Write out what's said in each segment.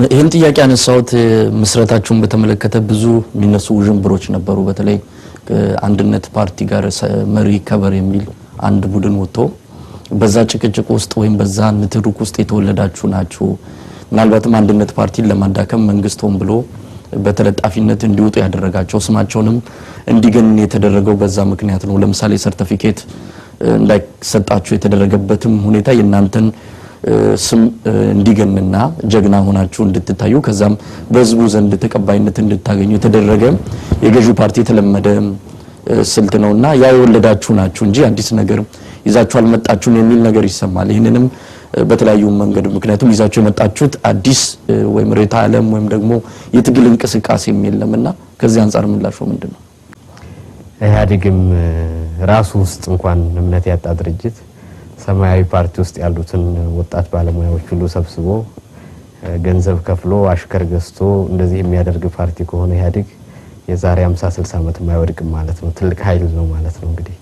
ይሄን ጥያቄ አነሳውት መስረታችሁን በተመለከተ ብዙ የሚነሱ ውዥንብሮች ነበሩ። በተለይ አንድነት ፓርቲ ጋር መሪ ከበር የሚል አንድ ቡድን ወጥቶ በዛ ጭቅጭቅ ውስጥ ወይም በዛ ንትርክ ውስጥ የተወለዳችሁ ናችሁ። ምናልባትም አንድነት ፓርቲን ለማዳከም መንግስቱም ብሎ በተለጣፊነት እንዲወጡ ያደረጋቸው ስማቸውንም እንዲገን የተደረገው በዛ ምክንያት ነው። ለምሳሌ ሰርቲፊኬት እንዳይሰጣችሁ የተደረገበትም ሁኔታ የናንተን ስም እንዲገንና ጀግና ሆናችሁ እንድትታዩ ከዛም በህዝቡ ዘንድ ተቀባይነት እንድታገኙ የተደረገ የገዢው ፓርቲ የተለመደ ስልት ነውና ያ የወለዳችሁ ናችሁ እንጂ አዲስ ነገር ይዛችሁ አልመጣችሁም የሚል ነገር ይሰማል። ይሄንንም በተለያዩ መንገድ ምክንያቱም ይዛችሁ የመጣችሁት አዲስ ወይም ሬታ ዓለም ወይም ደግሞ የትግል እንቅስቃሴ የለምና ከዚህ አንፃር ምላሹ ምንድነው? ኢህአዴግም ራሱ ውስጥ እንኳን እምነት ያጣ ድርጅት ሰማያዊ ፓርቲ ውስጥ ያሉትን ወጣት ባለሙያዎች ሁሉ ሰብስቦ ገንዘብ ከፍሎ አሽከር ገዝቶ እንደዚህ የሚያደርግ ፓርቲ ከሆነ ኢህአዴግ የዛሬ 50 60 ዓመት የማይወድቅም ማለት ነው። ትልቅ ኃይል ነው ማለት ነው። እንግዲህ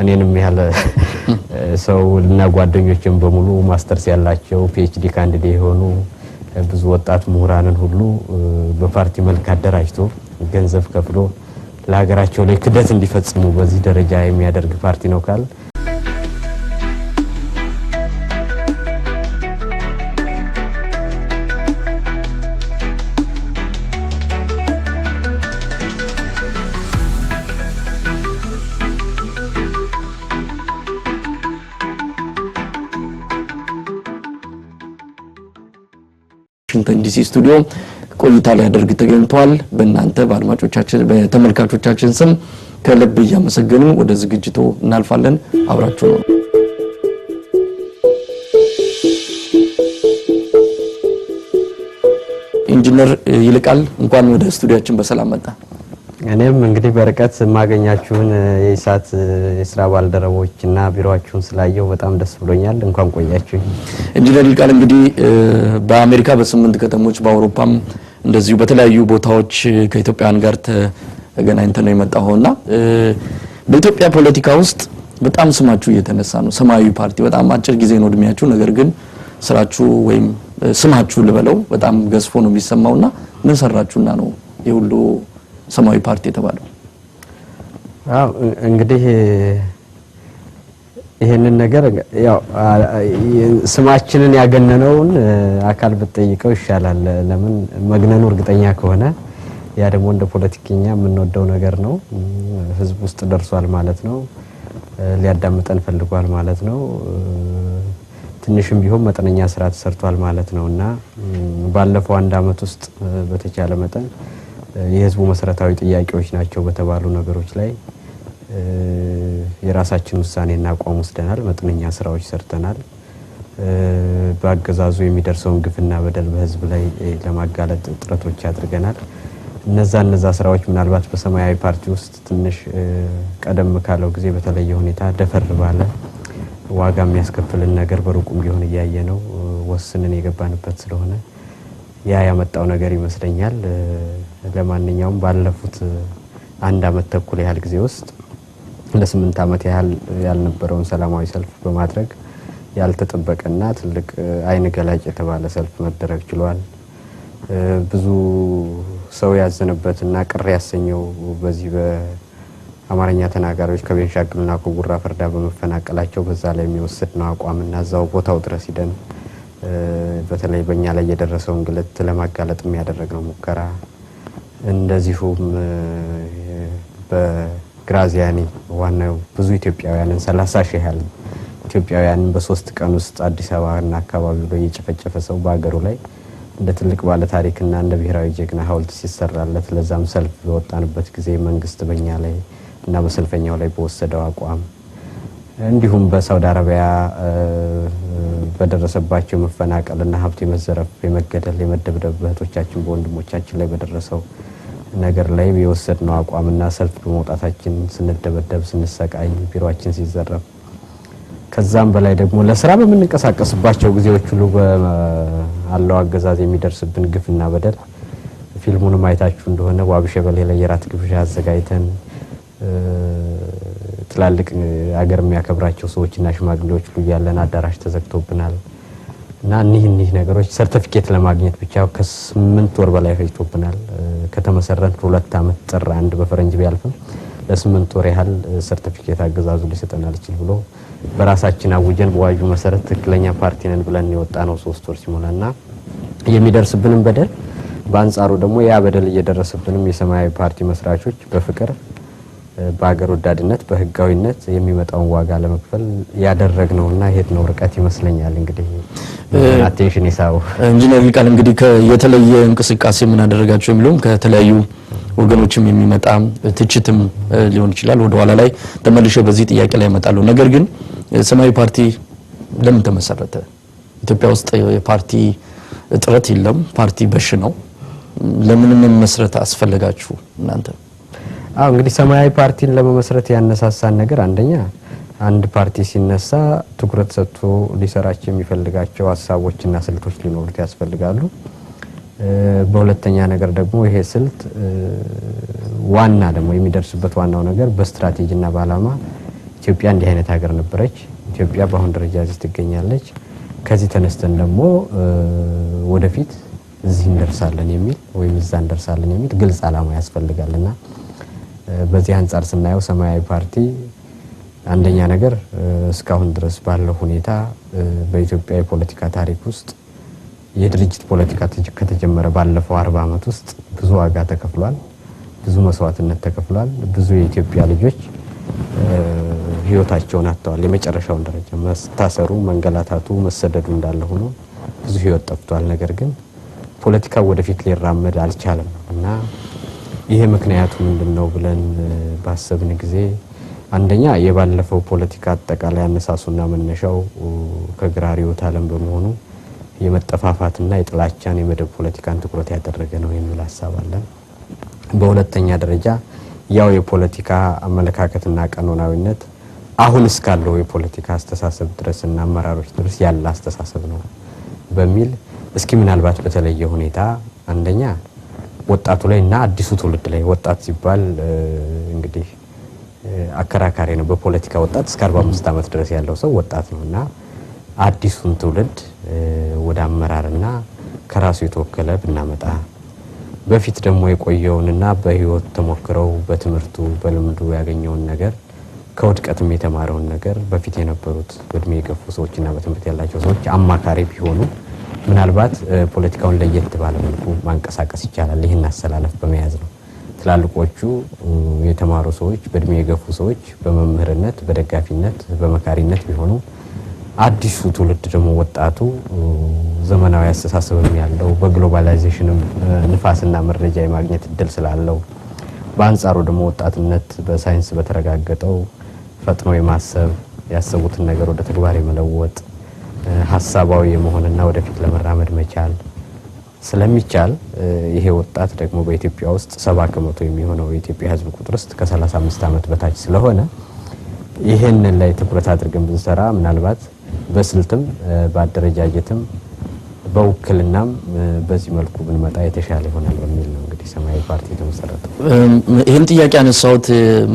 እኔንም ያለ ሰው እና ጓደኞችም በሙሉ ማስተርስ ያላቸው ፒኤችዲ ካንዲዴት የሆኑ ብዙ ወጣት ምሁራንን ሁሉ በፓርቲ መልክ አደራጅቶ ገንዘብ ከፍሎ ለሀገራቸው ላይ ክደት እንዲፈጽሙ በዚህ ደረጃ የሚያደርግ ፓርቲ ነው ካል ዋሽንግተን ዲሲ ስቱዲዮ ቆይታ ሊያደርግ ተገኝቷል። በእናንተ በአድማጮቻችን በተመልካቾቻችን ስም ከልብ እያመሰገንን ወደ ዝግጅቱ እናልፋለን። አብራችሁ ነው። ኢንጂነር ይልቃል እንኳን ወደ ስቱዲዮአችን በሰላም መጣ። እኔም እንግዲህ በርቀት ማገኛችሁን የኢሳት የስራ ባልደረቦችና ቢሮአችሁን ስላየው በጣም ደስ ብሎኛል። እንኳን ቆያችሁ። ኢንጂነር ይልቃል እንግዲህ በአሜሪካ በ8 ከተሞች በአውሮፓም እንደዚሁ በተለያዩ ቦታዎች ከኢትዮጵያውያን ጋር ተገናኝተን ነው የመጣውና በኢትዮጵያ ፖለቲካ ውስጥ በጣም ስማችሁ እየተነሳ ነው። ሰማያዊ ፓርቲ በጣም አጭር ጊዜ ነው እድሜያችሁ፣ ነገር ግን ስራችሁ ወይም ስማችሁ ልበለው በጣም ገዝፎ ነው የሚሰማውና ምን ሰራችሁና ነው የሁሉ ሰማያዊ ፓርቲ የተባለው? አው እንግዲህ ይሄንን ነገር ያው ስማችንን ያገነነውን አካል በጠይቀው ይሻላል። ለምን መግነኑ እርግጠኛ ከሆነ ያ ደግሞ እንደ ፖለቲከኛ የምንወደው ነገር ነው። ህዝብ ውስጥ ደርሷል ማለት ነው። ሊያዳምጠን ፈልጓል ማለት ነው። ትንሽም ቢሆን መጠነኛ ስራ ተሰርቷል ማለት ነውና ባለፈው አንድ አመት ውስጥ በተቻለ መጠን የህዝቡ መሰረታዊ ጥያቄዎች ናቸው በተባሉ ነገሮች ላይ የራሳችን ውሳኔና አቋም ወስደናል። መጠነኛ ስራዎች ሰርተናል። በአገዛዙ የሚደርሰውን ግፍና በደል በህዝብ ላይ ለማጋለጥ ጥረቶች አድርገናል። እነዛ ስራዎች ምናልባት በሰማያዊ ፓርቲ ውስጥ ትንሽ ቀደም ካለው ጊዜ በተለየ ሁኔታ ደፈር ባለ ዋጋ የሚያስከፍልን ነገር በሩቁም ቢሆን እያየ ነው ወስነን የገባንበት ስለሆነ ያ ያመጣው ነገር ይመስለኛል። ለማንኛውም ባለፉት አንድ አመት ተኩል ያህል ጊዜ ውስጥ ለ8 አመት ያህል ያልነበረውን ሰላማዊ ሰልፍ በማድረግ ያልተጠበቀና ትልቅ አይን ገላጭ የተባለ ሰልፍ መደረግ ችሏል። ብዙ ሰው ያዘነበትና ቅር ያሰኘው በዚህ በአማርኛ ተናጋሪዎች ከቤንሻንጉልና ከጉራ ፈርዳ በመፈናቀላቸው በዛ ላይ የሚወስድነው አቋምና ዛው ቦታው ድረስ ሄደን በተለይ በእኛ ላይ የደረሰውን ግልት ለማጋለጥ የሚያደርገው ሙከራ እንደዚሁም በግራዚያኒ ዋናው ብዙ ኢትዮጵያውያንን 30 ሺህ ያህል ኢትዮጵያውያንን በ3 ቀን ውስጥ አዲስ አበባና አካባቢው ላይ የጨፈጨፈ ሰው በአገሩ ላይ እንደ ትልቅ ባለ ታሪክና እንደ ብሔራዊ ጀግና ሐውልት ሲሰራለት ለዛም ሰልፍ በወጣንበት ጊዜ መንግስት በእኛ ላይ እና በሰልፈኛው ላይ በወሰደው አቋም እንዲሁም በሳውዲ አረቢያ በደረሰባቸው መፈናቀልና ሀብት የመዘረፍ የመገደል የመደብደብ በእህቶቻችን በወንድሞቻችን ላይ በደረሰው ነገር ላይ የወሰድነው አቋምና ሰልፍ በመውጣታችን ስንደበደብ ስንሰቃይ ቢሮአችን ሲዘረፍ ከዛም በላይ ደግሞ ለስራ በመንቀሳቀስባቸው ጊዜዎች ሁሉ በአለው አገዛዝ የሚደርስብን ግፍና በደል ፊልሙን ማይታችሁ እንደሆነ ዋቢ ሸበሌ ላይ የራት ግብዣ አዘጋጅተን ትላልቅ አገር የሚያከብራቸው ሰዎችና ሽማግሌዎች ሁሉ ያለን አዳራሽ ተዘግቶብናል። እና እኒህ ነገሮች ሰርቲፊኬት ለማግኘት ብቻ ከ8 ወር በላይ ፈጅቶብናል። ከተመሰረተ 2 አመት ጥር 1 በፈረንጅ ቢያልፍም ለ8 ወር ያህል ሰርቲፊኬት አገዛዙ ሊሰጠናል ይችላል ብሎ በራሳችን አውጀን በዋጁ መሰረት ትክክለኛ ፓርቲ ነን ብለን የወጣ ነው 3 ወር ሲሞላና የሚደርስብንም በደል በአንጻሩ ደግሞ ያ በደል እየደረሰብንም የሰማያዊ ፓርቲ መስራቾች በፍቅር በአገር ወዳድነት በህጋዊነት የሚመጣውን ዋጋ ለመክፈል ያደረግነውና ሄድነው ርቀት ይመስለኛል። እንግዲህ አቴንሽን ይሳው ኢንጂነር ይልቃል እንግዲህ የተለየ እንቅስቃሴ ምን አደረጋቸው የሚሉም ከተለያዩ ወገኖችም የሚመጣ ትችትም ሊሆን ይችላል። ወደ ኋላ ላይ ተመልሼ በዚህ ጥያቄ ላይ እመጣለሁ። ነገር ግን ሰማያዊ ፓርቲ ለምን ተመሰረተ? ኢትዮጵያ ውስጥ የፓርቲ እጥረት የለም፣ ፓርቲ በሽ ነው። ለምን መመስረት አስፈልጋችሁ እናንተ? እንግዲህ ሰማያዊ ፓርቲን ለመመስረት ያነሳሳን ነገር አንደኛ አንድ ፓርቲ ሲነሳ ትኩረት ሰጥቶ ሊሰራቸው የሚፈልጋቸው ሐሳቦችና ስልቶች ሊኖሩት ያስፈልጋሉ። በሁለተኛ ነገር ደግሞ ይሄ ስልት ዋና ደግሞ የሚደርስበት ዋናው ነገር በስትራቴጂና በአላማ ኢትዮጵያ እንዲህ አይነት ሀገር ነበረች፣ ኢትዮጵያ በአሁን ደረጃ እዚህ ትገኛለች፣ ከዚህ ተነስተን ደግሞ ወደፊት እዚህ እንደርሳለን የሚል ወይም እዛ እንደርሳለን የሚል ግልጽ አላማ ያስፈልጋልና በዚህ አንፃር ስናየው ሰማያዊ ፓርቲ አንደኛ ነገር እስካሁን ድረስ ባለው ሁኔታ በኢትዮጵያ የፖለቲካ ታሪክ ውስጥ የድርጅት ፖለቲካ ከተጀመረ ባለፈው 40 አመት ውስጥ ብዙ ዋጋ ተከፍሏል፣ ብዙ መስዋዕትነት ተከፍሏል። ብዙ የኢትዮጵያ ልጆች ህይወታቸውን አጥተዋል። የመጨረሻውን ደረጃ መታሰሩ፣ መንገላታቱ፣ መሰደዱ እንዳለ ሆኖ ብዙ ህይወት ጠፍቷል። ነገር ግን ፖለቲካው ወደፊት ሊራመድ አልቻለም እና ይሄ ምክንያቱ ምንድነው ብለን ባሰብን ጊዜ አንደኛ የባለፈው ፖለቲካ አጠቃላይ አነሳሱና መነሻው ከግራ ርዕዮተ ዓለም በመሆኑ የመጠፋፋትና የጥላቻን የመደብ ፖለቲካን ትኩረት ያደረገ ነው የሚል ሐሳብ አለ። በሁለተኛ ደረጃ ያው የፖለቲካ አመለካከትና ቀኖናዊነት አሁን እስካለው የፖለቲካ አስተሳሰብ ድረስና አመራሮች ድረስ ያለ አስተሳሰብ ነው በሚል እስኪ ምናልባት በተለየ ሁኔታ አንደኛ ወጣቱ ላይና አዲሱ ትውልድ ላይ ወጣት ሲባል እንግዲህ አከራካሪ ነው። በፖለቲካ ወጣት እስከ 45 አመት ድረስ ያለው ሰው ወጣት ነውና አዲሱን ትውልድ ወደ አመራርና ከራሱ የተወከለ ብናመጣ በፊት ደግሞ የቆየውንና በህይወት ተሞክረው በትምህርቱ በልምዱ ያገኘውን ነገር ከውድቀትም የተማረውን ነገር በፊት የነበሩት በእድሜ የገፉ ሰዎችና በትምህርት ያላቸው ሰዎች አማካሪ ቢሆኑ ምናልባት ፖለቲካውን ለየት ባለ መልኩ ማንቀሳቀስ ይቻላል። ይሄን አሰላለፍ በመያዝ ነው። ትላልቆቹ የተማሩ ሰዎች በእድሜ የገፉ ሰዎች በመምህርነት በደጋፊነት በመካሪነት ቢሆኑ አዲሱ ትውልድ ደግሞ ወጣቱ ዘመናዊ አስተሳሰብም ያለው በግሎባላይዜሽንም ንፋስና መረጃ የማግኘት እድል ስላለው በአንጻሩ ደግሞ ወጣትነት በሳይንስ በተረጋገጠው ፈጥኖ የማሰብ ያሰቡትን ነገር ወደ ተግባር የመለወጥ ሐሳባዊ የመሆንና ወደፊት ለመራመድ መቻል ስለሚቻል ይሄ ወጣት ደግሞ በኢትዮጵያ ውስጥ 70% የሚሆነው የኢትዮጵያ ሕዝብ ቁጥር ውስጥ ከ35 አመት በታች ስለሆነ ይሄንን ላይ ትኩረት አድርገን ብንሰራ ምናልባት በስልትም በአደረጃጀትም በውክልናም በዚህ መልኩ ብንመጣ የተሻለ ይሆናል በሚል ነው እንግዲህ ሰማያዊ ፓርቲ ተመሰረተ። ይሄን ጥያቄ አነሳሁት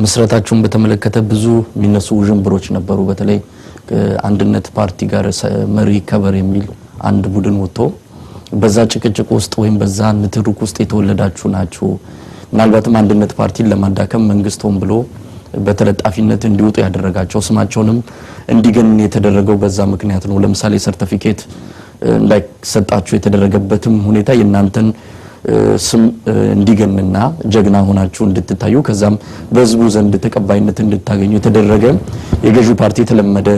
መስረታችሁን በተመለከተ ብዙ የሚነሱ ውዥንብሮች ነበሩ። በተለይ አንድነት ፓርቲ ጋር መሪ ከበር የሚል አንድ ቡድን ወጥቶ በዛ ጭቅጭቅ ውስጥ ወይም በዛ ንትርክ ውስጥ የተወለዳችሁ ናችሁ፣ ምናልባትም አንድነት ፓርቲን ለማዳከም መንግስት ሆን ብሎ በተለጣፊነት እንዲወጡ ያደረጋቸው ስማቸውንም እንዲገን የተደረገው በዛ ምክንያት ነው። ለምሳሌ ሰርቲፊኬት እንዳይሰጣችሁ የተደረገበትም ሁኔታ የናንተን ስም እንዲገንና ጀግና ሆናችሁ እንድትታዩ ከዛም በህዝቡ ዘንድ ተቀባይነት እንድታገኙ የተደረገ የገዢው ፓርቲ የተለመደ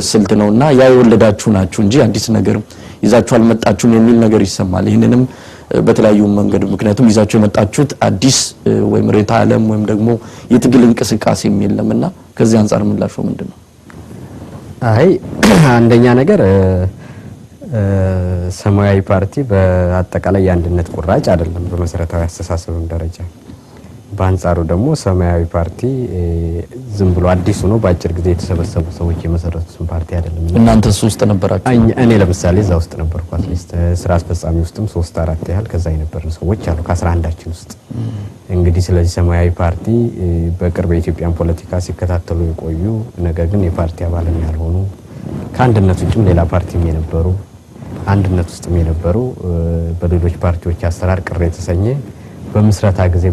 ስልት ነውና ያ የወለዳችሁ ናችሁ እንጂ አዲስ ነገር ይዛችሁ አልመጣችሁም የሚል ነገር ይሰማል። ይሄንንም በተለያዩ መንገድ ምክንያቱም ይዛችሁ የመጣችሁት አዲስ ወይም ሬታ ዓለም ወይም ደግሞ የትግል እንቅስቃሴ የለምና ከዚህ አንፃር ምላሹ ምንድነው? አይ አንደኛ ነገር ሰማያዊ ፓርቲ በአጠቃላይ የአንድነት ቁራጭ አይደለም በመሰረታዊ አስተሳሰብም ደረጃ። በአንጻሩ ደግሞ ሰማያዊ ፓርቲ ዝም ብሎ አዲስ ሆኖ በአጭር ጊዜ የተሰበሰቡ ሰዎች የመሰረቱት ፓርቲ አይደለም። እናንተ ውስጥ ነበራችሁ? እኔ ለምሳሌ እዛ ውስጥ ነበርኩ። አትሊስት ስራ አስፈጻሚ ውስጥም 3-4 ያህል ከዛ የነበሩ ሰዎች አሉ ከ11ዳችን ውስጥ። እንግዲህ ስለዚህ ሰማያዊ ፓርቲ በቅርብ የኢትዮጵያን ፖለቲካ ሲከታተሉ የቆዩ ነገር ግን የፓርቲ አባልም ያልሆኑ ከአንድነት ውጭም ሌላ ፓርቲም የነበሩ አንድነት ውስጥ የነበሩ በሌሎች ፓርቲዎች አሰራር ቅር የተሰኘ በምስረታ ጊዜ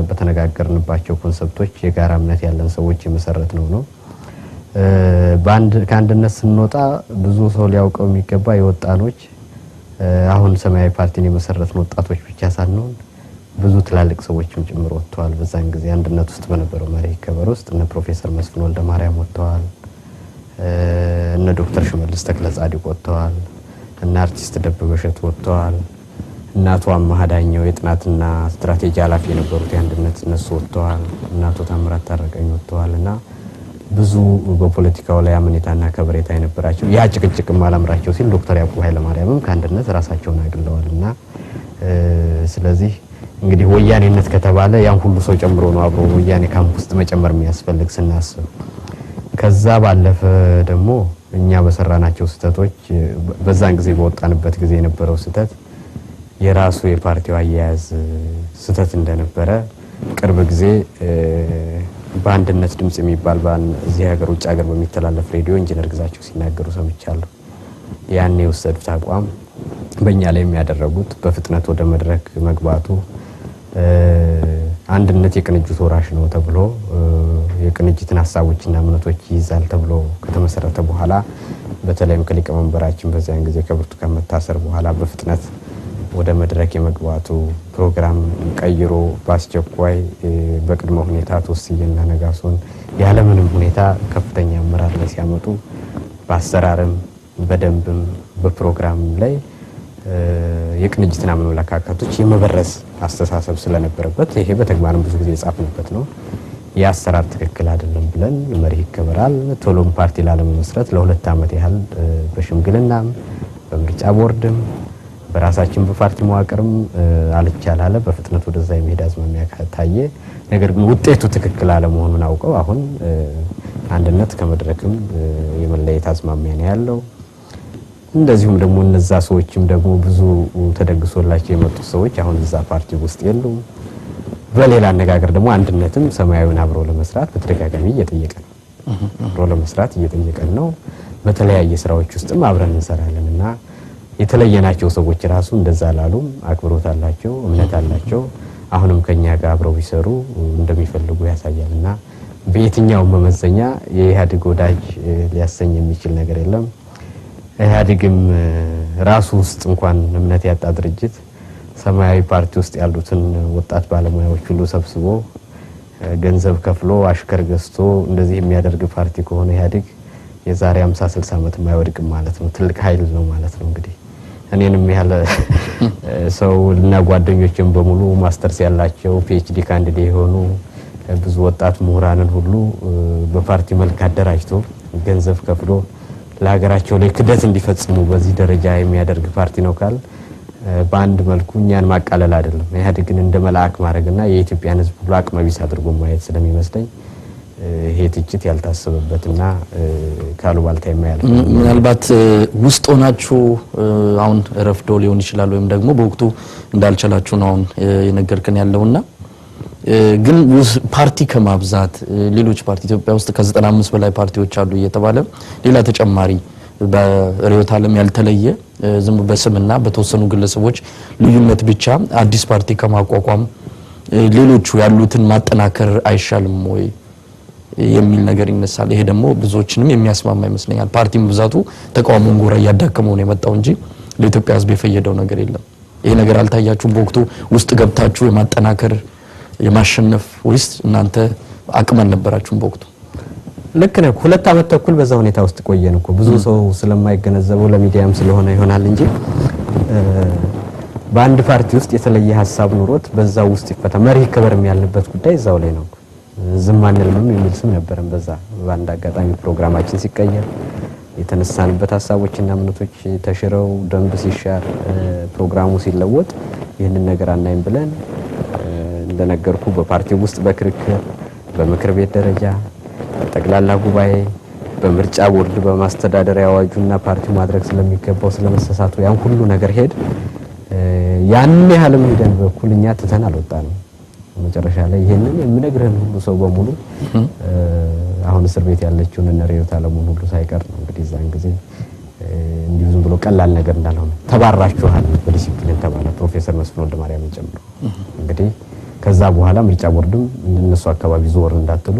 በተነጋገርንባቸው ኮንሰፕቶች የጋራ እምነት ያለን ሰዎች የመሰረት ነው። ከአንድነት ስንወጣ ብዙ ሰው ሊያውቀው የሚገባ የወጣኖች አሁን ሰማያዊ ፓርቲን የመሰረትን ወጣቶች ብቻ ሳንሆን ብዙ ትላልቅ ሰዎችም ጭምር ወጥተዋል። በዛን ጊዜ አንድነት ውስጥ በነበረው መሪ ከበር ውስጥ እነ ፕሮፌሰር መስፍን ወልደማርያም ወጥተዋል፣ እነ ዶክተር ሽመልስ ተክለጻድቅ ወጥተዋል፣ እነ አርቲስት ደበበ እሸቱ ወጥተዋል፣ እነ አቶ አማሃ ዳኘው የጥናትና ስትራቴጂ ኃላፊ የነበሩት የአንድነት እነሱ ወጥተዋል፣ እነ አቶ ታምራት ታረቀኝ ወጥተዋልና ብዙ በፖለቲካው ላይ አመኔታና ከበሬታ የነበራቸው ያ ጭቅጭቅም አላምራቸው ሲል ዶክተር ያዕቆብ ኃይለማርያምም ከአንድነት ራሳቸውን አግለዋልና ስለዚህ እንግዲህ ወያኔነት ከተባለ ያን ሁሉ ሰው ጨምሮ ነው አብሮ ወያኔ ካምፕ ውስጥ መጨመር የሚያስፈልግ ስናስብ ከዛ ባለፈ ደግሞ እኛ በሰራናቸው ስተቶች በዛን ጊዜ በወጣንበት ጊዜ የነበረው ስተት የራሱ የፓርቲው አያያዝ ስተት እንደነበረ ቅርብ ጊዜ በአንድነት ድምጽ የሚባል እዚህ ሀገር ውጭ ሀገር በሚተላለፍ ሬዲዮ ኢንጂነር ግዛቸው ሲናገሩ ሰምቻለሁ። ያኔ የወሰዱት አቋም በእኛ ላይ የሚያደረጉት በፍጥነት ወደ መድረክ መግባቱ አንድነት የቅንጅት ወራሽ ነው ተብሎ የቅንጅትን ሐሳቦችና እምነቶች ይዛል ተብሎ ከተመሰረተ በኋላ በተለይም ከሊቀመንበራችን በዚያን ጊዜ ከብርቱካን መታሰር በኋላ በፍጥነት ወደ መድረክ የመግባቱ ፕሮግራም ቀይሮ በአስቸኳይ በቅድመ ሁኔታ ተወስየና ነጋሶን ያለምንም ሁኔታ ከፍተኛ አመራር ላይ ሲያመጡ በአሰራርም በደንብም በፕሮግራም ላይ የቅንጅትና አመለካከቶች የመበረስ አስተሳሰብ ስለነበረበት ይሄ በተግባርም ብዙ ጊዜ የጻፍንበት ነው። የአሰራር ትክክል አይደለም ብለን መሪ ይከበራል ቶሎም ፓርቲ ላለመመስረት ለ2 ዓመት ያህል በሽምግልናም በምርጫ ቦርድም በራሳችን በፓርቲ መዋቅርም አልቻላለ በፍጥነት ወደዛ የመሄድ አዝማሚያ ታየ። ነገር ግን ውጤቱ ትክክል አለመሆኑን አውቀው አሁን አንድነት ከመድረክም የመለየት አዝማሚያ ነው ያለው። እንደዚሁም ደግሞ እነዛ ሰዎችም ደግሞ ብዙ ተደግሶላቸው የመጡ ሰዎች አሁን እዛ ፓርቲ ውስጥ የሉም። በሌላ አነጋገር ደግሞ አንድነትም ሰማያዊን አብሮ ለመስራት በተደጋጋሚ እየጠየቀ ነው። አብሮ ለመስራት እየጠየቀ ነው። በተለያየ ስራዎች ውስጥም አብረን እንሰራለንና የተለየናቸው ሰዎች ራሱ እንደዛ ላሉም አክብሮት አላቸው፣ እምነት አላቸው። አሁንም ከኛ ጋር አብረው ቢሰሩ እንደሚፈልጉ ያሳያልና በየትኛው መመዘኛ የኢህአዴግ ወዳጅ ሊያሰኝ የሚችል ነገር የለም። ኢህአዴግም ራሱ ውስጥ እንኳን እምነት ያጣ ድርጅት ሰማያዊ ፓርቲ ውስጥ ያሉትን ወጣት ባለሙያዎች ሁሉ ሰብስቦ ገንዘብ ከፍሎ አሽከር ገዝቶ እንደዚህ የሚያደርግ ፓርቲ ከሆነ ኢህአዴግ የዛሬ 50 60 ዓመት የማይወድቅም ማለት ነው። ትልቅ ኃይል ነው ማለት ነው። እንግዲህ እኔንም ያለ ሰው እና ጓደኞችም በሙሉ ማስተርስ ያላቸው ፒኤችዲ ካንዲዴት የሆኑ ብዙ ወጣት ምሁራንን ሁሉ በፓርቲ መልክ አደራጅቶ ገንዘብ ከፍሎ ለሀገራቸው ላይ ክደት እንዲፈጽሙ በዚህ ደረጃ የሚያደርግ ፓርቲ ነው ካል በአንድ መልኩ እኛን ማቃለል አይደለም ኢህአዴግን እንደ መልአክ ማድረግና የኢትዮጵያን ሕዝብ ሁሉ አቅመ ቢስ አድርጎ ማየት ስለሚመስለኝ ይሄ ትችት ያልታሰበበትና ካሉ ባልታ የማያልፍ ምናልባት ውስጥ ሆናችሁ አሁን ረፍዶ ሊሆን ይችላል ወይም ደግሞ በወቅቱ እንዳልቻላችሁ ነው አሁን የነገርከን ያለውና ግን ፓርቲ ከማብዛት ሌሎች ፓርቲ ኢትዮጵያ ውስጥ ከ95 በላይ ፓርቲዎች አሉ እየተባለ ሌላ ተጨማሪ በሪዮት ዓለም ያልተለየ ዝም በስምና በተወሰኑ ግለሰቦች ልዩነት ብቻ አዲስ ፓርቲ ከማቋቋም ሌሎቹ ያሉትን ማጠናከር አይሻልም ወይ የሚል ነገር ይነሳል። ይሄ ደግሞ ብዙዎችንም የሚያስማማ ይመስለኛል። ፓርቲም ብዛቱ ተቃውሞን ጎራ ያዳከመው ነው የመጣው እንጂ ለኢትዮጵያ ሕዝብ የፈየደው ነገር የለም። ይሄ ነገር አልታያችሁም? በወቅቱ ውስጥ ገብታችሁ የማጠናከር የማሸነፍ ወይስ እናንተ አቅም ነበራችሁም በወቅቱ? ልክ ነው። 2 ዓመት ተኩል በዛ ሁኔታ ውስጥ ቆየን እኮ ብዙ ሰው ስለማይገነዘበው ለሚዲያም ስለሆነ ይሆናል እንጂ በአንድ ፓርቲ ውስጥ የተለየ ሐሳብ ኑሮት በዛው ውስጥ ይፈታ መሪ ከበርም ያለበት ጉዳይ እዛው ላይ ነው። ዝም አንልም የሚል ስም ነበረን። በዛ በአንድ አጋጣሚ ፕሮግራማችን ሲቀየር የተነሳንበት ሐሳቦችና እምነቶች ተሽረው ደንብ ሲሻር ፕሮግራሙ ሲለወጥ ይህንን ነገር አናይም ብለን እንደነገርኩ በፓርቲው ውስጥ በክርክር በምክር ቤት ደረጃ ጠቅላላ ጉባኤ በምርጫ ቦርድ በማስተዳደሪያ አዋጁና ፓርቲው ማድረግ ስለሚገባው ስለመሰሳቱ ያን ሁሉ ነገር ሄድ ያን ያህልም ሄደን በኩልኛ ትተን አልወጣንም። መጨረሻ ላይ ይሄንን የምነግርህን ሁሉ ሰው በሙሉ አሁን እስር ቤት ያለችውን እነ ሪዮት ዓለሙን ሁሉ ሳይቀር ነው እንግዲህ ዛን ጊዜ እንዲሁ ዝም ብሎ ቀላል ነገር እንዳልሆነ ተባራችኋል በዲሲፕሊን ተባለ ፕሮፌሰር መስፍን ወልደማርያምን ጨምሮ። እንግዲህ ከዛ በኋላ ምርጫ ቦርድም እነሱ አካባቢ ዞር እንዳትሉ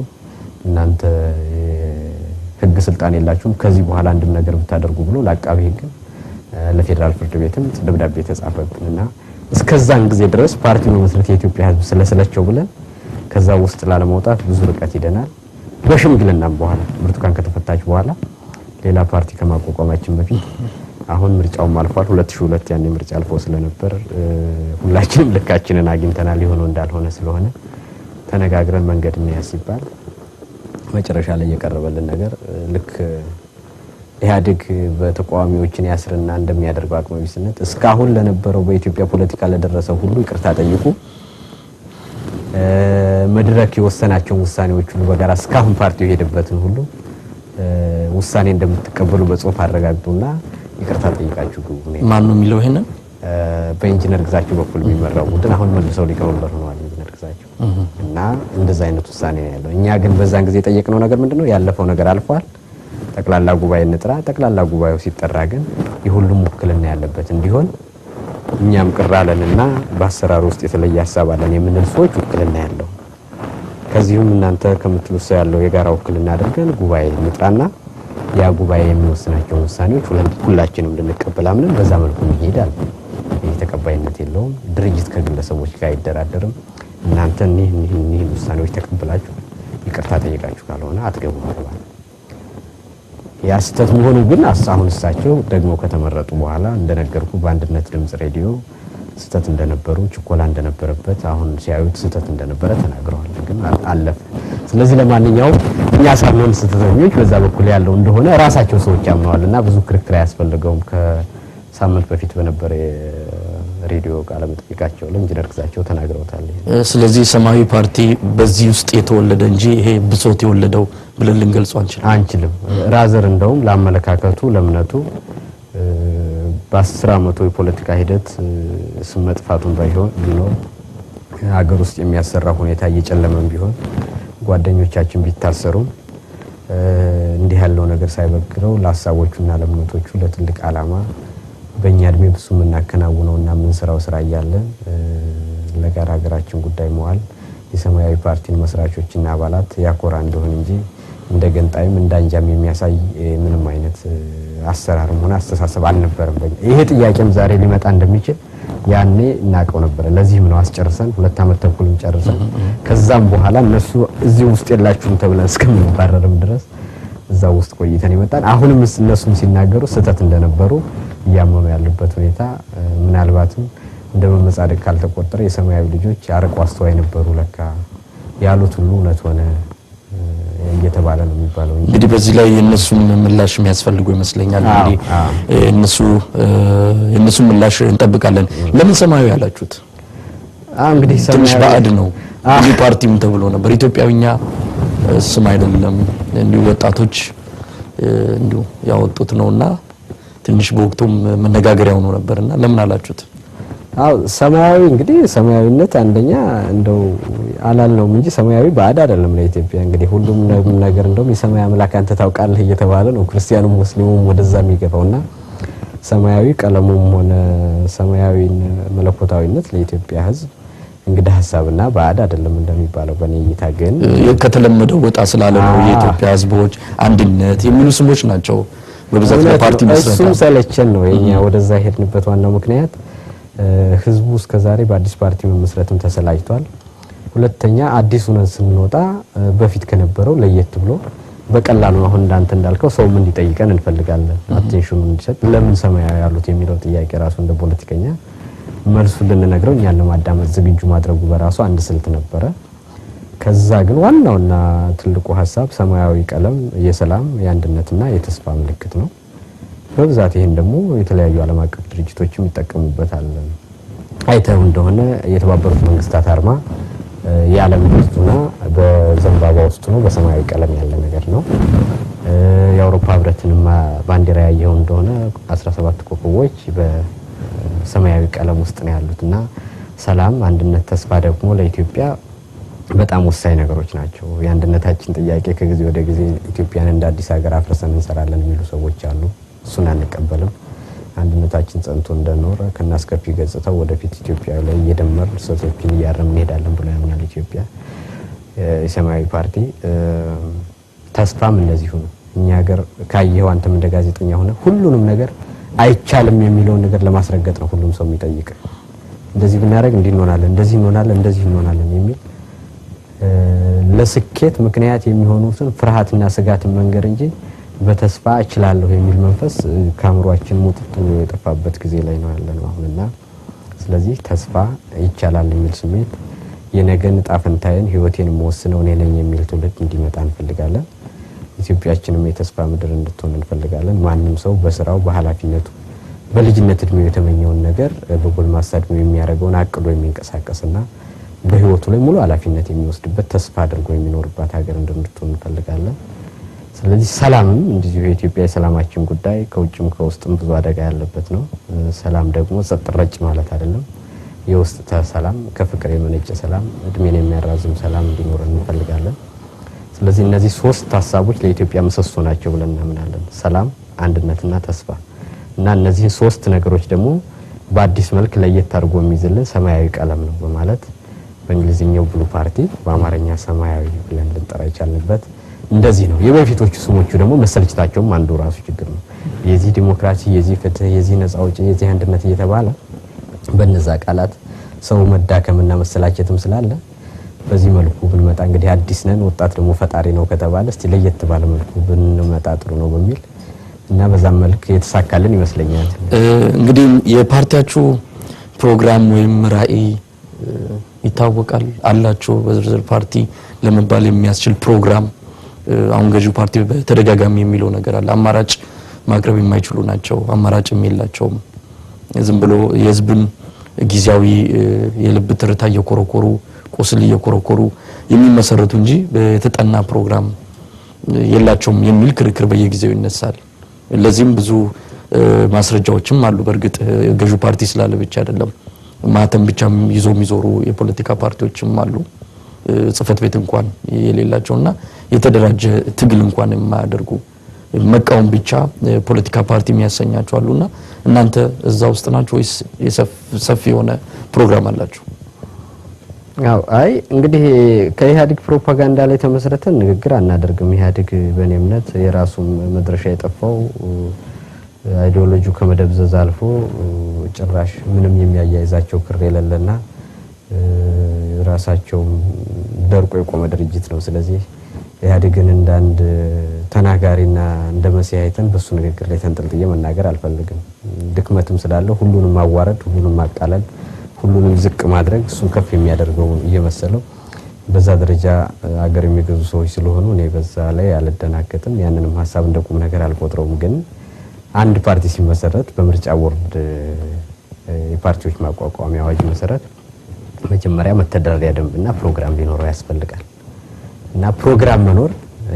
እናንተ ህግ ስልጣን የላችሁም ከዚህ በኋላ አንድም ነገር ብታደርጉ ብሎ ለአቃቤ ህግ ለፌደራል ፍርድ ቤትም ደብዳቤ ተጻፈብንና እስከዛን ጊዜ ድረስ ፓርቲው መመስረት የኢትዮጵያ ህዝብ ስለሰለቸው ብለን ከዛ ውስጥ ላለመውጣት ብዙ ርቀት ሄደናል። በሽምግልናም በኋላ ብርቱካን ከተፈታች በኋላ ሌላ ፓርቲ ከማቋቋማችን በፊት አሁን ምርጫውም አልፏል 2002 ያኔ ምርጫ አልፎ ስለነበር ሁላችንም ልካችንን አግኝተናል የሆነው እንዳልሆነ ስለሆነ ተነጋግረን መንገድ እንያዝ ሲባል መጨረሻ ላይ የቀረበልን ነገር ልክ ኢህአዴግ በተቃዋሚዎችን ያስርና እንደሚያደርገው አቅመቢስነት እስካሁን ለነበረው በኢትዮጵያ ፖለቲካ ለደረሰው ሁሉ ይቅርታ ጠይቁ መድረክ የወሰናቸው ውሳኔዎች ሁሉ በጋራ እስካሁን ፓርቲው ሄደበትን ሁሉ ውሳኔ እንደምትቀበሉ በጽሁፍ አረጋግጡና ይቅርታ ጠይቃችሁ ግቡ ነው። ማን ነው የሚለው ይሄንን? በኢንጂነር ግዛቸው በኩል የሚመራው ቡድን አሁን መልሰው ሊቀመንበር ሆነዋል ኢንጂነር ግዛቸው እና እንደዛ አይነት ውሳኔ ነው ያለው። እኛ ግን በዛን ጊዜ ጠየቅነው ነገር ምንድነው ያለፈው ነገር አልፏል ጠቅላላ ጉባኤ እንጥራ ጠቅላላ ጉባኤው ሲጠራ ግን የሁሉም ውክልና ያለበት እንዲሆን እኛም ቅራለንና በአሰራር ውስጥ የተለየ ሐሳብ አለን የምንል ሰዎች ውክልና ያለው ከዚሁም እናንተ ከምትሉስ ያለው የጋራ ውክልና አድርገን ጉባኤ እንጥራና ያ ጉባኤ የሚወስናቸው ውሳኔዎች ሁላችንም እንድንቀበል አምነን በዛ መልኩ እንሄዳለን። ተቀባይነት የለውም ድርጅት ከግለሰቦች ጋር አይደራደርም። እናንተ እኒህ ውሳኔዎች ተቀበላችሁ ይቅርታ ጠይቃችሁ ካልሆነ አትገቡ ማለት ያስተት መሆኑ ግን አሁን እሳቸው ደግሞ ከተመረጡ በኋላ እንደነገርኩ በአንድነት ድምጽ ሬዲዮ ስተት እንደነበሩ ችኮላ እንደነበረበት አሁን ሲያዩት ስተት እንደነበረ ተናግረዋል። ግን አለፈ። ስለዚህ ለማንኛውም እኛ ሳንሆን ስተተኞች በዛ በኩል ያለው እንደሆነ ራሳቸው ሰዎች ያምነዋልና ብዙ ክርክር አያስፈልገውም። ከሳምንት በፊት በነበረ ሬዲዮ ቃለ መጠይቃቸው ለኢንጂነር ግዛቸው ተናግረውታል። ስለዚህ ሰማያዊ ፓርቲ በዚህ ውስጥ የተወለደ እንጂ ይሄ ብሶት የወለደው ብለን ልንገልጸው አንችልም። ራዘር እንደውም ለአመለካከቱ ለእምነቱ በ10 አመቱ የፖለቲካ ሂደት ስም መጥፋቱን ባይሆን ቢኖር ሀገር ውስጥ የሚያሰራ ሁኔታ እየጨለመም ቢሆን ጓደኞቻችን ቢታሰሩም እንዲህ ያለው ነገር ሳይበግረው ለሐሳቦቹና ለእምነቶቹ ለትልቅ ዓላማ በእኛ እድሜ ብዙ የምናከናውነውና የምንሰራው ስራ እያለን ለጋራ ሀገራችን ጉዳይ መዋል የሰማያዊ ፓርቲን መስራቾችና አባላት ያኮራ እንደሆነ እንጂ እንደገንጣይም እንዳንጃም የሚያሳይ ምንም አይነት አሰራርም ሆነ አስተሳሰብ አልነበረም። ይሄ ጥያቄም ዛሬ ሊመጣ እንደሚችል ያኔ እናቀው ነበር። ለዚህም ነው አስጨርሰን 2 አመት ተኩልም ጨርሰን ከዛም በኋላ እነሱ እዚህ ውስጥ የላችሁም ተብለን እስከምንባረርም ድረስ እዛው ውስጥ ቆይተን ይመጣል። አሁንም እነሱም ሲናገሩ ስተት እንደነበሩ ያመኑ ያለበት ሁኔታ ምናልባትም እንደመመጻደቅ ካልተቆጠረ የሰማያዊ ልጆች አርቆ አስተዋይ ነበሩ ለካ ያሉት ሁሉ እውነት ሆነ እየተባለ ነው የሚባለው። እንግዲህ በዚህ ላይ የነሱም ምላሽ የሚያስፈልገው ይመስለኛል። እንግዲህ የነሱ ምላሽ እንጠብቃለን። ለምን ሰማያዊ ያላችሁት? እንግዲህ ትንሽ ባዕድ ነው እንግዲህ ፓርቲም ተብሎ ነበር። ኢትዮጵያዊኛ ስም አይደለም እንዲሁ ወጣቶች እንዲሁ ያወጡት ነውና ትንሽ በወቅቱም መነጋገሪያ ሆኖ ነበርና ለምን አላችሁት? ሰማያዊ እንግዲህ ሰማያዊነት አንደኛ እንደው አላልነውም እንጂ ሰማያዊ ባዕድ አይደለም ለኢትዮጵያ። እንግዲህ ሁሉም ነገር እንደውም የሰማይ አምላክ አንተ ታውቃለህ እየተባለ ነው ክርስቲያኑም ሙስሊሙም ወደዛ የሚገባውና ሰማያዊ ቀለሙም ሆነ ሰማያዊ መለኮታዊነት ለኢትዮጵያ ሕዝብ እንግዲህ ሐሳብና ባዕድ አይደለም እንደሚባለው በኔ እይታ ግን ከተለመደው ወጣ ስላለ ነው የኢትዮጵያ ሕዝቦች አንድነት የሚሉ ስሞች ናቸው በብዛት ለፓርቲ መስረታ። እሱም ሰለቸን ነው የኛ ወደዛ ሄድንበት ዋናው ምክንያት ህዝቡ እስከዛሬ በአዲስ ፓርቲ መመስረትም ተሰላጅቷል። ሁለተኛ አዲስ ሆነን ስንወጣ በፊት ከነበረው ለየት ብሎ በቀላሉ አሁን እንዳንተ እንዳልከው ሰውም እንዲጠይቀን እንፈልጋለን። አቴንሽኑ እንዲሰጥ ለምን ሰማያዊ ያሉት የሚለው ጥያቄ ራሱ እንደ ፖለቲከኛ መልሱ ልንነግረው እኛን ለማዳመጥ ዝግጁ ማድረጉ በራሱ አንድ ስልት ነበረ። ከዛ ግን ዋናውና ትልቁ ሐሳብ ሰማያዊ ቀለም የሰላም የአንድነትና የተስፋ ምልክት ነው። በብዛት ይሄን ደግሞ የተለያዩ ዓለም አቀፍ ድርጅቶችም ይጠቀሙበታል። አይተው እንደሆነ የተባበሩት መንግስታት አርማ የዓለም ቅርጽና በዘንባባ ውስጥ ነው በሰማያዊ ቀለም ያለ ነገር ነው። የአውሮፓ ህብረትንም ባንዲራ ያየው እንደሆነ 17 ኮከቦች በሰማያዊ ቀለም ውስጥ ነው ያሉትና ሰላም፣ አንድነት፣ ተስፋ ደግሞ ለኢትዮጵያ በጣም ወሳኝ ነገሮች ናቸው። የአንድነታችን ጥያቄ ከጊዜ ወደ ጊዜ ኢትዮጵያን እንደ አዲስ ሀገር አፍርሰን እንሰራለን የሚሉ ሰዎች አሉ። እሱን አንቀበልም። አንድነታችን ጸንቶ እንደኖረ ከናስከፊ ገጽታው ወደፊት ኢትዮጵያ ላይ እየደመር ስህተቶችን እያረምን እንሄዳለን ብሎ ያምናል ኢትዮጵያ የሰማያዊ ፓርቲ። ተስፋም እንደዚሁ ነው። እኛ ሀገር ካየው አንተም እንደ ጋዜጠኛ ሆነ ሁሉንም ነገር አይቻልም የሚለውን ነገር ለማስረገጥ ነው ሁሉም ሰው የሚጠይቅ። እንደዚህ ብናደርግ እንዲህ እንሆናለን፣ እንደዚህ እንሆናለን፣ እንደዚህ እንሆናለን የሚል ለስኬት ምክንያት የሚሆኑትን ፍርሃትና ስጋትን መንገር እንጂ በተስፋ እችላለሁ የሚል መንፈስ ካምሯችን ሙጥጥ ብሎ የጠፋበት ጊዜ ላይ ነው ያለነው አሁንና ስለዚህ ተስፋ ይቻላል የሚል ስሜት የነገን ጣፈንታዬን ህይወቴን መወስነው እኔ ነኝ የሚል ትውልድ እንዲመጣ እንፈልጋለን። ኢትዮጵያችንም የተስፋ ምድር እንድትሆን እንፈልጋለን። ማንም ሰው በስራው በኃላፊነቱ በልጅነት እድሜው የተመኘውን ነገር በጎልማሳ እድሜው የሚያደርገውን አቅዶ የሚንቀሳቀስና በህይወቱ ላይ ሙሉ ኃላፊነት የሚወስድበት ተስፋ አድርጎ የሚኖርባት ሀገር እንድትሆን እንፈልጋለን። ስለዚህ ሰላምም እንደዚሁ የኢትዮጵያ የሰላማችን ጉዳይ ከውጭም ከውስጥም ብዙ አደጋ ያለበት ነው። ሰላም ደግሞ ጸጥ ረጭ ማለት አይደለም። የውስጥ ሰላም ከፍቅር የመነጨ ሰላም እድሜን የሚያራዝም ሰላም እንዲኖር እንፈልጋለን። ስለዚህ እነዚህ ሶስት ሐሳቦች ለኢትዮጵያ ምሰሶ ናቸው ብለን እናምናለን። ሰላም፣ አንድነትና ተስፋ እና እነዚህ ሶስት ነገሮች ደግሞ በአዲስ መልክ ለየት አድርጎ የሚይዝልን ሰማያዊ ቀለም ነው በማለት በእንግሊዝኛው ብሉ ፓርቲ በአማርኛ ሰማያዊ ብለን ልንጠራ ይቻልንበት እንደዚህ ነው። የበፊቶቹ ስሞቹ ደግሞ መሰልችታቸውም አንዱ ራሱ ችግር ነው። የዚህ ዲሞክራሲ፣ የዚህ ፍትህ፣ የዚህ ነፃ አውጪ፣ የዚህ አንድነት እየተባለ በነዛ ቃላት ሰው መዳከምና መሰላቸትም ስላለ በዚህ መልኩ ብንመጣ እንግዲህ አዲስ ነን ወጣት ደግሞ ፈጣሪ ነው ከተባለ እስቲ ለየት ባለ መልኩ ብንመጣ ጥሩ ነው በሚል እና በዛም መልክ የተሳካልን ይመስለኛል። እንግዲህ የፓርቲያችሁ ፕሮግራም ወይም ራዕይ ይታወቃል አላችሁ? በዝርዝር ፓርቲ ለመባል የሚያስችል ፕሮግራም አሁን ገዢው ፓርቲ በተደጋጋሚ የሚለው ነገር አለ። አማራጭ ማቅረብ የማይችሉ ናቸው፣ አማራጭ የላቸውም። ዝም ብሎ የህዝብን ጊዜያዊ የልብ ትርታ እየኮረኮሩ ቁስል እየኮረኮሩ የሚመሰረቱ እንጂ በተጠና ፕሮግራም የላቸውም የሚል ክርክር በየጊዜው ይነሳል። ለዚህም ብዙ ማስረጃዎችም አሉ። በእርግጥ ገዢው ፓርቲ ስላለ ብቻ አይደለም፣ ማተም ብቻ ይዞ የሚዞሩ የፖለቲካ ፓርቲዎችም አሉ፣ ጽፈት ቤት እንኳን የሌላቸውና የተደራጀ ትግል እንኳን የማያደርጉ መቃወም ብቻ ፖለቲካ ፓርቲ የሚያሰኛቸው አሉና እናንተ እዛ ውስጥ ናችሁ ወይስ ሰፊ የሆነ ፕሮግራም አላችሁ? ያው አይ እንግዲህ ከኢህአዴግ ፕሮፓጋንዳ ላይ ተመስርተን ንግግር አናደርግም። ኢህአዴግ በእኔ እምነት የራሱን መድረሻ የጠፋው አይዲዮሎጂው ከመደብዘዝ አልፎ ጭራሽ ምንም የሚያያይዛቸው ክር የሌለና ራሳቸው ደርቆ የቆመ ድርጅት ነው። ስለዚህ ኢህአዴግን እንዳንድ ተናጋሪና እንደ መሲያይተን በሱ ንግግር ላይ ተንጠልጥዬ መናገር አልፈልግም። ድክመትም ስላለ ሁሉንም ማዋረድ፣ ሁሉንም ማቃለል፣ ሁሉንም ዝቅ ማድረግ እሱን ከፍ የሚያደርገው እየመሰለው በዛ ደረጃ አገር የሚገዙ ሰዎች ስለሆኑ እኔ በዛ ላይ አልደናገጥም። ያንንም ሐሳብ እንደቁም ነገር አልቆጥረውም። ግን አንድ ፓርቲ ሲመሰረት በምርጫ ቦርድ የፓርቲዎች ማቋቋሚያ አዋጅ መሰረት መጀመሪያ መተዳደሪያ ደንብና ፕሮግራም ሊኖረው ያስፈልጋል። እና ፕሮግራም መኖር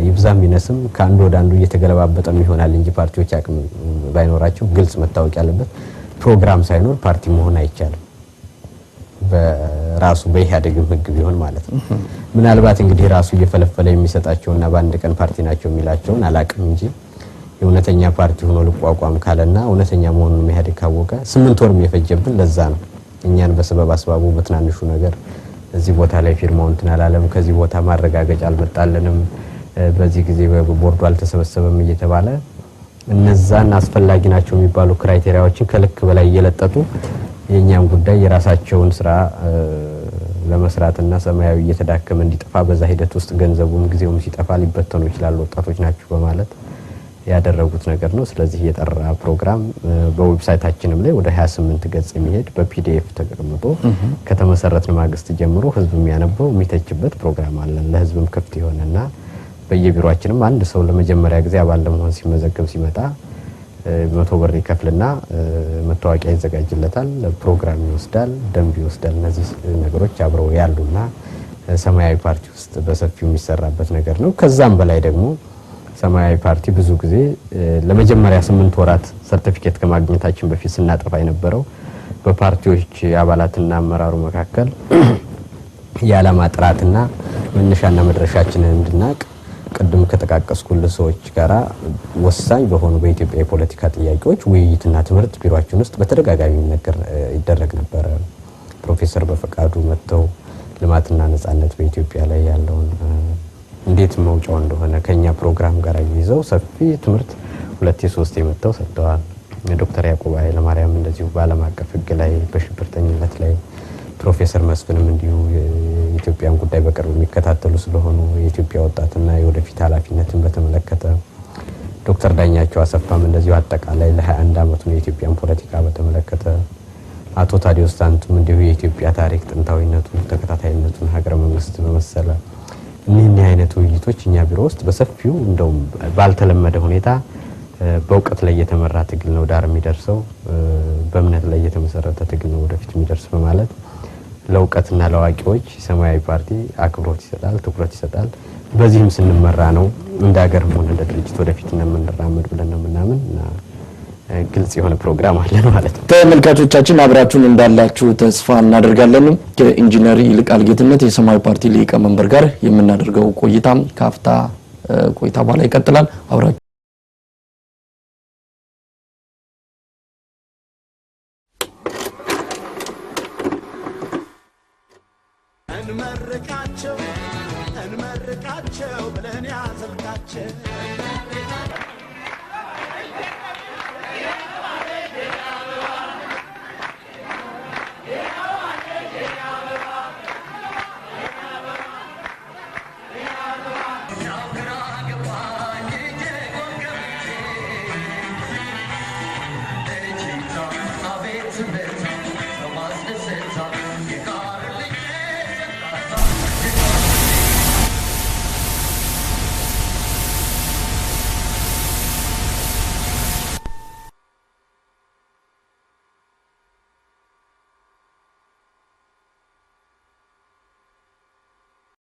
ይብዛም ይነስም ከአንዱ ወደ አንዱ እየተገለባበጠም ይሆናል እንጂ ፓርቲዎች አቅም ባይኖራቸው ግልጽ መታወቅ ያለበት ፕሮግራም ሳይኖር ፓርቲ መሆን አይቻልም። በራሱ በኢህአዴግም ህግ ቢሆን ማለት ነው። ምናልባት እንግዲህ ራሱ እየፈለፈለ የሚሰጣቸውና በአንድ ቀን ፓርቲ ናቸው የሚላቸውን አላቅም እንጂ የእውነተኛ ፓርቲ ሆኖ ልቋቋም ካለና እውነተኛ መሆኑን ኢህአዴግ ካወቀ 8 ወርም የፈጀብን ለዛ ነው። እኛን በሰበብ አስባቡ በትናንሹ ነገር እዚህ ቦታ ላይ ፊርማው እንትን አላለም፣ ከዚህ ቦታ ማረጋገጫ አልመጣልንም፣ በዚህ ጊዜ ቦርዱ አልተሰበሰበም እየተባለ እነዛን አስፈላጊ ናቸው የሚባሉ ክራይቴሪያዎችን ከልክ በላይ እየለጠጡ የኛም ጉዳይ የራሳቸውን ስራ ለመስራትና ሰማያዊ እየተዳከመ እንዲጠፋ በዛ ሂደት ውስጥ ገንዘቡም ጊዜውም ሲጠፋ ሊበተኑ ይችላል ወጣቶች ናቸው በማለት ያደረጉት ነገር ነው። ስለዚህ የጠራ ፕሮግራም በዌብሳይታችንም ላይ ወደ 28 ገጽ የሚሄድ በፒዲኤፍ ተቀምጦ ከተመሰረትን ማግስት ጀምሮ ህዝብ የሚያነበው የሚተችበት ፕሮግራም አለን። ለህዝብም ክፍት ይሆነና በየቢሮአችንም አንድ ሰው ለመጀመሪያ ጊዜ አባል ለመሆን ሲመዘገብ ሲመጣ 100 ብር ይከፍልና መታወቂያ ይዘጋጅለታል፣ ፕሮግራም ይወስዳል፣ ደንብ ይወስዳል። እነዚህ ነገሮች አብረው ያሉና ሰማያዊ ፓርቲ ውስጥ በሰፊው የሚሰራበት ነገር ነው። ከዛም በላይ ደግሞ ሰማያዊ ፓርቲ ብዙ ጊዜ ለመጀመሪያ 8 ወራት ሰርቲፊኬት ከማግኘታችን በፊት ስናጠፋ የነበረው በፓርቲዎች አባላትና አመራሩ መካከል የዓላማ ጥራትና መነሻና መድረሻችንን እንድናቅ ቅድም ከተቃቀስኩል ሰዎች ጋራ ወሳኝ በሆኑ በኢትዮጵያ የፖለቲካ ጥያቄዎች ውይይትና ትምህርት ቢሮአችን ውስጥ በተደጋጋሚ ነገር ይደረግ ነበር። ፕሮፌሰር በፈቃዱ መጥተው ልማትና ነጻነት በኢትዮጵያ ላይ ያለውን እንዴት መውጫው እንደሆነ ከኛ ፕሮግራም ጋር ይዘው ሰፊ ትምህርት 2-3 የመጣው ሰጥተዋል። ዶክተር ያዕቆብ ኃይለማርያም እንደዚሁ በዓለም አቀፍ ሕግ ላይ በሽብርተኝነት ላይ ፕሮፌሰር መስፍንም እንዲሁ የኢትዮጵያን ጉዳይ በቅርብ የሚከታተሉ ስለሆኑ የኢትዮጵያ ወጣትና የወደፊት ኃላፊነትን በተመለከተ ዶክተር ዳኛቸው አሰፋም እንደዚሁ አጠቃላይ ለ21 ዓመቱ የኢትዮጵያን ፖለቲካ በተመለከተ አቶ ታዲዮስ ታንቱም እንዲሁ የኢትዮጵያ ታሪክ ጥንታዊነቱን ተከታታይነቱን ሀገረ መንግስት በመሰለ እነኚህ አይነት ውይይቶች እኛ ቢሮ ውስጥ በሰፊው እንደውም ባልተለመደ ሁኔታ በእውቀት ላይ የተመራ ትግል ነው ዳር የሚደርሰው በእምነት ላይ የተመሰረተ ትግል ነው ወደፊት የሚደርስ በማለት ለእውቀትና ለዋቂዎች ሰማያዊ ፓርቲ አክብሮት ይሰጣል ትኩረት ይሰጣል። በዚህም ስንመራ ነው እንደ ሀገርም ሆነ እንደ ድርጅት ወደፊት እንደምንራመድ ብለን እናምንና ግልጽ የሆነ ፕሮግራም አለን ማለት ነው። ተመልካቾቻችን አብራችሁን እንዳላችሁ ተስፋ እናደርጋለን። ከኢንጂነር ይልቃል ጌትነት የሰማያዊ ፓርቲ ሊቀመንበር ጋር የምናደርገው ቆይታ ካፍታ ቆይታ በኋላ ይቀጥላል። አብራችሁ እንመርቃቸው ብለን ያዘልቃቸው